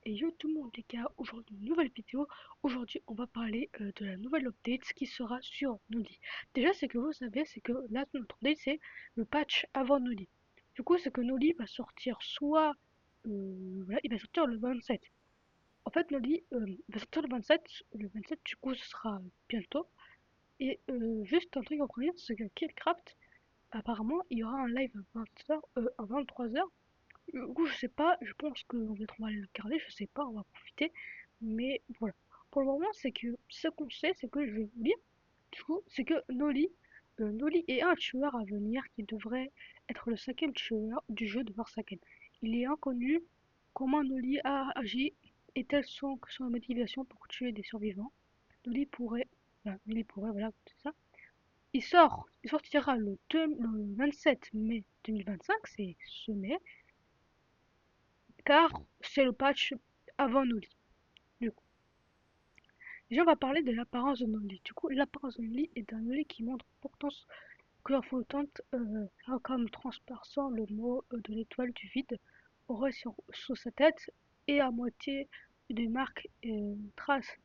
Et yo tout le monde les gars, aujourd'hui une nouvelle vidéo. Aujourd'hui on va parler de la nouvelle update qui sera sur Noli. Déjà ce que vous savez c'est que là notre update c'est le patch avant Noli. Du coup c'est que Noli va sortir soit voilà, il va sortir le 27. En fait Noli va sortir le 27 du coup ce sera bientôt. Et juste un truc à prévenir c'est que Killcraft apparemment il y aura un live à 20h, à 23h. Du coup, je sais pas, je pense qu'on va être mal le garder, je sais pas, on va profiter. Mais voilà. Pour le moment, c'est que ce qu'on sait, c'est que je vais vous lire. Du coup, c'est que Noli est un tueur à venir qui devrait être le cinquième tueur du jeu de Forsaken. Il est inconnu comment Noli a agi et telles sont ses motivations pour tuer des survivants. Noli pourrait, voilà, c'est ça. Il sortira le 27 mai 2025, c'est ce mai car c'est le patch avant Noli. Du coup, déjà on va parler de l'apparence de Noli. Du coup, l'apparence de Noli est un Noli qui montre pourtant que flottante comme transperçant le mot de l'étoile du vide aurait sur sa tête et à moitié des marques et une trace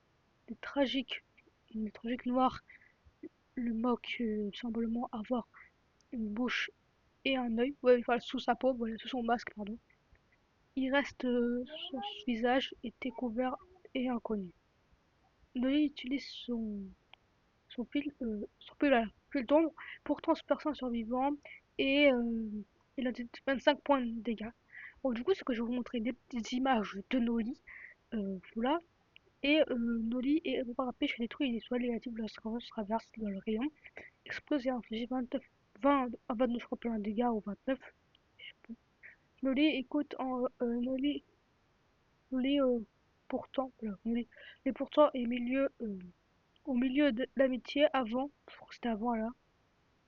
des tragiques, une tragique noire, le moque semblement avoir une bouche et un œil, ouais, voilà, sous sa peau, voilà, sous son masque, pardon. Il reste son visage est découvert et inconnu. Neu utilise fil d'ombre pour transpercer un survivant et il a 25 points de dégâts. Bon, du coup, c'est que je vais vous montrer des petites images de Noli, voilà. Et Noli est frappé chez détruit les soins négatifs de la séquence traverse dans le rayon, explose et inflige 20 à 29 plein de dégâts ou 29. Noli écoute en Noli pourtant, voilà, Noli, et pourtant au milieu de l'amitié avant, je crois que c'était avant là.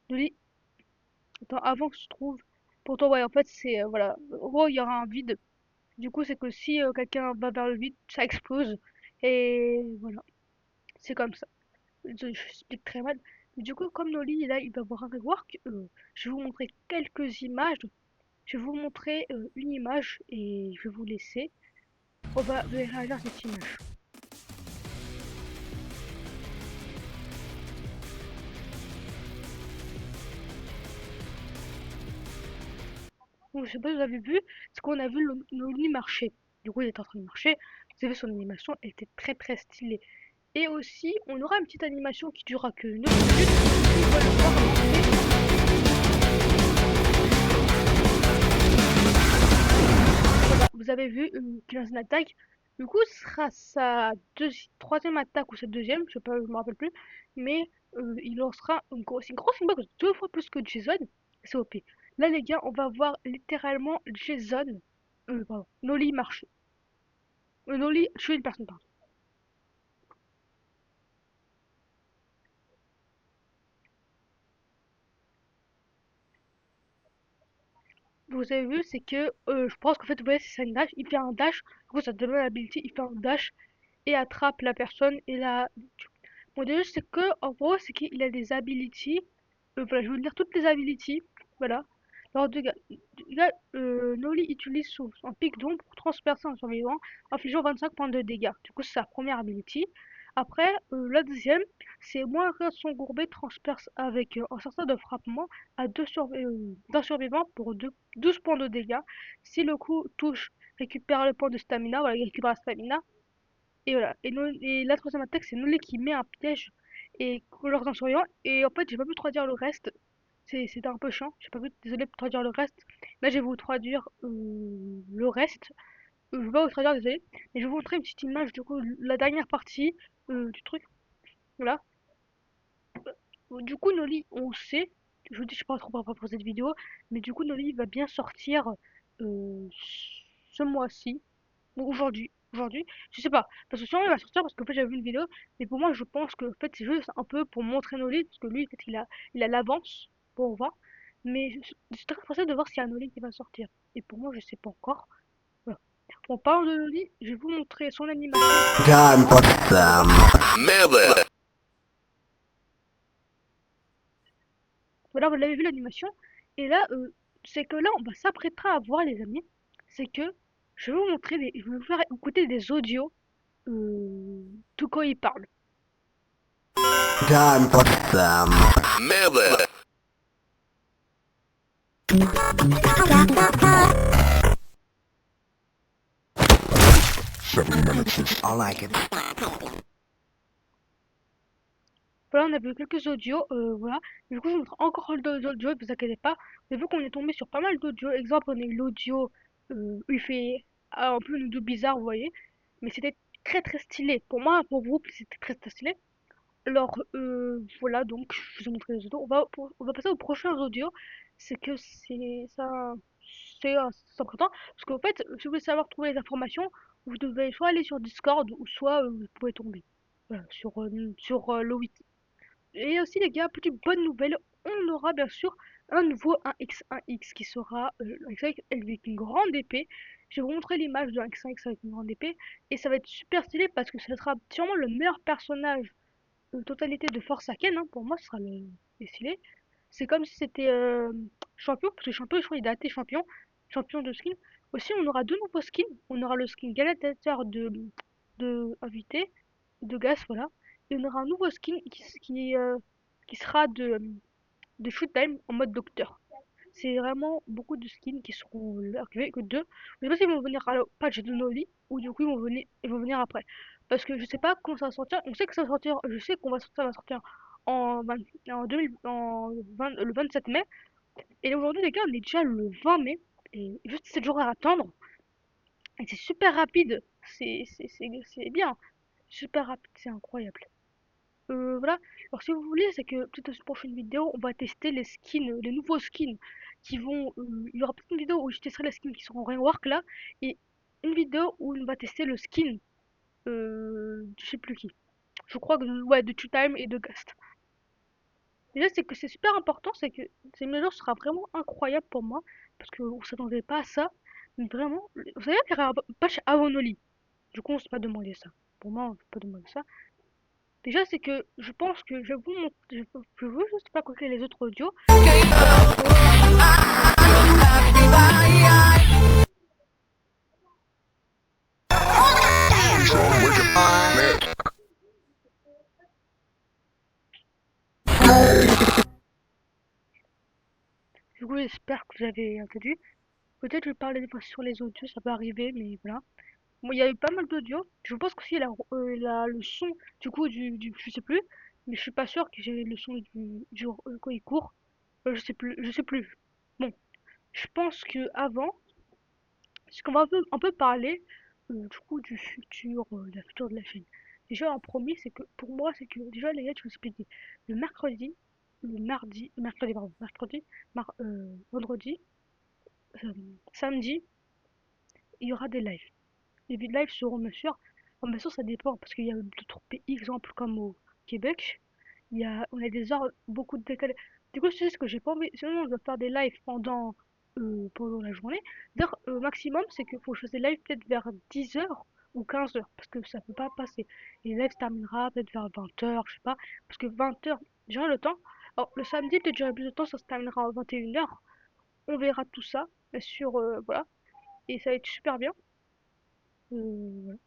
Noli, attends, avant que se trouve. Pourtant, ouais, en fait, c'est. Voilà. En gros, il y aura un vide. Du coup, c'est que si quelqu'un va vers le vide, ça explose. Et voilà. C'est comme ça. Je explique très mal. Mais du coup, comme Noli, là, il va avoir un rework, je vais vous montrer quelques images. Je vais vous montrer une image et je vais vous laisser. On va réagir à cette image. Donc, je sais pas si vous avez vu, c'est qu'on a vu Noli marcher. Du coup, il est en train de marcher. Vous avez vu son animation, elle était très très stylée. Et aussi, on aura une petite animation qui durera que 9 minutes. On va le voir voilà, vous avez vu qu'il lance une attaque. Du coup, ce sera sa troisième attaque ou sa deuxième, je sais pas, je me rappelle plus. Mais il lancera une grosse inbox 2 fois plus que Jason. C'est OP. Là, les gars, on va voir littéralement Jason, pardon, Noli marcher. Noli tuer une personne, pardon. Vous avez vu, c'est que je pense qu'en fait, vous voyez, c'est une dash. Il fait un dash. Du coup, ça donne l'habilité. Il fait un dash et attrape la personne et la. Bon, déjà, c'est que, en gros, c'est qu'il a des abilities. Voilà, je vais vous dire toutes les abilities. Voilà. Alors, Noli utilise son pic d'ombre pour transpercer un survivant, infligeant 25 points de dégâts. Du coup, c'est sa première ability. Après, la deuxième, c'est moins que son gourbet transperce avec un certain de frappement à d'un survivant pour 12 points de dégâts. Si le coup touche, récupère le point de stamina, voilà, il récupère la stamina. Et voilà. Et la troisième attaque, c'est Nolé qui met un piège et lors d'un survivant. Et en fait, j'ai pas pu traduire le reste. C'était un peu chiant. J'ai pas pu, désolé pour traduire le reste. Là, je vais vous traduire le reste. Je vais pas vous traduire, désolé. Mais je vais vous montrer une petite image, du coup, la dernière partie du truc. Voilà. Du coup, Noli, on sait. Je vous dis, je sais pas trop par rapport à cette vidéo. Mais du coup, Noli va bien sortir euh, ce mois-ci. Ou aujourd'hui, je sais pas. Parce que sûrement il va sortir parce qu'en fait j'avais vu une vidéo, mais pour moi je pense que en fait c'est juste un peu pour montrer Nolly, parce que lui en fait il a l'avance pour voir. Mais je suis très pressé de voir s'il y a un Nolly qui va sortir. Et pour moi je sais pas encore. Voilà. On parle de Nolly, je vais vous montrer son animation. Voilà, vous l'avez vu l'animation. Et là, c'est que là on va s'apprêter à voir les amis. C'est que je vais vous montrer je vais vous faire écouter des audios de quand ils parlent. Time for some. Miller. 7 minutes is all I can. Voilà, on a vu quelques audios, voilà. Du coup, je vous montre encore d'autres audios, ne vous inquiétez pas. Vous avez vu qu'on est tombé sur pas mal d'audios. Exemple, on a eu l'audio où il fait un peu une audio bizarre, vous voyez. Mais c'était très très stylé. Pour moi, pour vous, c'était très très stylé. Alors, voilà, donc, je vous ai montré les audios. On va passer aux prochains audios. C'est que c'est important. Parce qu'en fait, si vous voulez savoir trouver les informations, vous devez soit aller sur Discord ou soit vous pouvez tomber voilà, sur le wiki. Et aussi les gars, petite bonne nouvelle, on aura bien sûr un nouveau 1x1x qui sera avec une grande épée. Je vais vous montrer l'image de 1x1x avec une grande épée et ça va être super stylé parce que ce sera sûrement le meilleur personnage de totalité de Forsaken, hein. Pour moi ce sera le stylé. C'est comme si c'était champion, parce que champion je crois il a été champion de skin. Aussi on aura deux nouveaux skins, on aura le skin gladiateur de invité, de Gas voilà. Et on aura un nouveau skin qui sera de shoot time en mode docteur. C'est vraiment beaucoup de skins qui seront arrivés, que deux. Je sais pas s'ils vont venir à la patch de Noli ou du coup ils vont venir après. Parce que je sais pas quand ça va sortir. On sait que ça va sortir, je sais ça va sortir en, 20 en 2000, en 20 le 27 mai. Et aujourd'hui les gars, on est déjà le 20 mai. Et juste 7 jours à attendre. Et c'est super rapide. C'est bien. Super rapide, c'est incroyable. Voilà. Alors si vous voulez, c'est que peut-être dans une prochaine vidéo, on va tester les skins, les nouveaux skins qui vont. Il y aura peut-être une vidéo où je testerai les skins qui seront en rework là, et une vidéo où on va tester le skin, je sais plus qui. Je crois que ouais, de Two Time et de Gast. Déjà, c'est que c'est super important, c'est que ces mises à jour sera vraiment incroyable pour moi, parce qu'on s'attendait pas à ça. Mais vraiment, vous savez qu'il y aura un patch Avonoli. Du coup, on s'est pas demandé ça. Pour moi, on s'est pas demandé ça. Déjà, c'est que je pense que je veux juste pas copier les autres audios. Du coup, j'espère que vous avez entendu. Peut-être je vais parler des fois sur les audios, ça peut arriver, mais voilà. Bon, il y a eu pas mal d'audios. Je pense qu'aussi le son du coup je sais plus, mais je suis pas sûr que j'ai le son quand il court. Je sais plus. Bon, je pense que avant, ce qu'on va un peu parler du coup du futur, de la future de la chaîne. Déjà, en premier, c'est que pour moi, c'est que déjà les gars, je vous expliquer. Le mercredi, mercredi, pardon, vendredi, euh, samedi, il y aura des lives. Les lives seront bien sûr, bon, bien sûr ça dépend parce qu'il y a d'autres pays, exemple comme au Québec, on a des heures beaucoup de décalé. Du coup, c'est ce que j'ai pas envie. Sinon, on doit faire des lives pendant la journée. D'ailleurs, maximum, c'est qu'il faut que je fasse des lives peut-être vers 10 heures ou 15 heures parce que ça peut pas passer. Et les lives se terminera peut-être vers 20 heures je sais pas. Parce que 20 heures j'aurai le temps. Alors, le samedi, peut-être j'aurai plus de temps, ça se terminera à 21 heures. On verra tout ça, bien sûr, voilà. Et ça va être super bien. Voilà.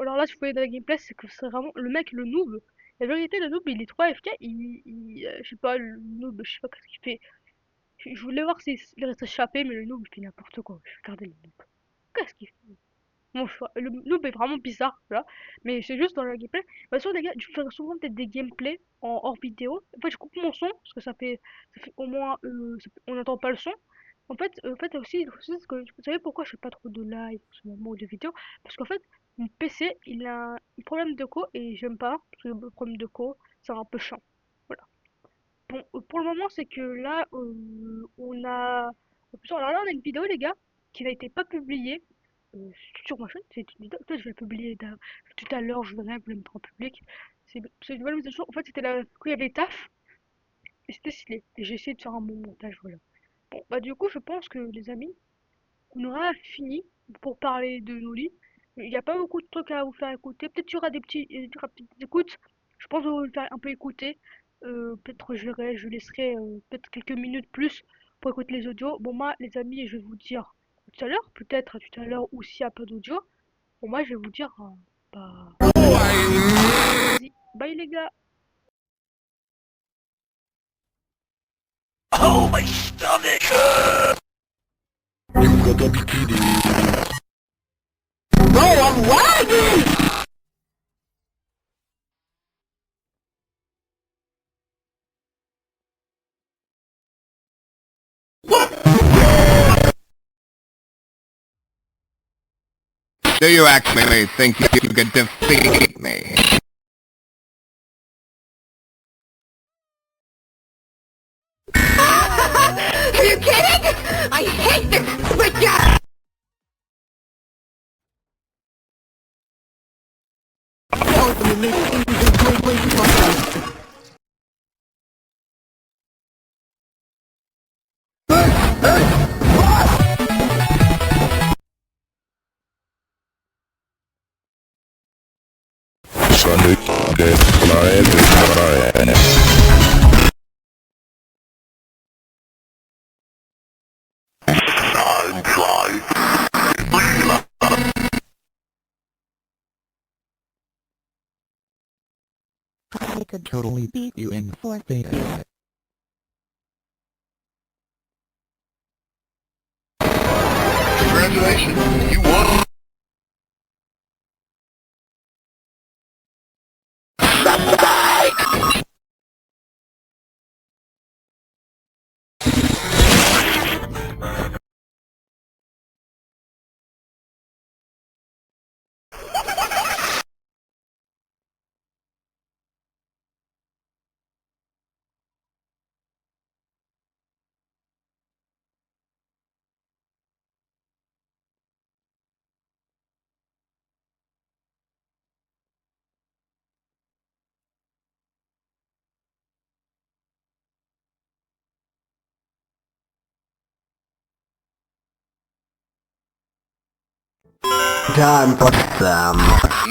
Alors là, si vous voyez dans la gameplay, c'est que c'est vraiment le mec, le noob. La vérité, le noob, il est trop AFK. Je sais pas, le noob, je sais pas qu'est-ce qu'il fait. Je voulais voir s'il reste échappé, mais le noob, il fait n'importe quoi. Je vais regarder le noob. Qu'est-ce qu'il fait? Bon, le noob est vraiment bizarre, là. Mais c'est juste dans la gameplay. De toute façon, les gars, je fais souvent peut-être des gameplays en hors vidéo. En fait, je coupe mon son, parce que ça fait au moins, on n'entend pas le son. En fait aussi, vous savez pourquoi je fais pas trop de live en ce moment ou de vidéos? Parce qu'en fait, mon PC, il a un problème de co et j'aime pas, parce que le problème de co, c'est un peu chiant. Voilà. Bon, pour le moment, c'est que là, on a... Alors là, on a une vidéo, les gars, qui n'a été pas publiée sur ma chaîne. C'est une vidéo, peut-être je vais la publier tout à l'heure, je vais le mettre en public. C'est une nouvelle mise à jour. En fait, c'était là, quand il y avait taf, et c'était stylé. Et j'ai essayé de faire un bon montage, voilà. Bon, bah du coup, je pense que les amis, on aura fini pour parler de nos lits. Il n'y a pas beaucoup de trucs à vous faire écouter. Peut-être qu'il y aura des petites écoutes. Je pense que vous le faire un peu écouter. Peut-être je laisserai peut-être quelques minutes plus pour écouter les audios. Bon, moi, les amis, je vais vous dire. tout à l'heure, peut-être à tout à l'heure ou s'il n'y a pas d'audio, bon, moi je vais vous dire, bah, vas-y, bye les gars. Oh, my stomach! You got a bikini. Bro, I'm lagging! Do you actually think you can defeat me? Are you kidding? I hate this stupid guy! Sonic Dead Fly. I could totally beat you in Fortnite. Congratulations, you won. Time for some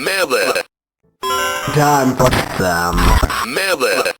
melee. Time for some melee.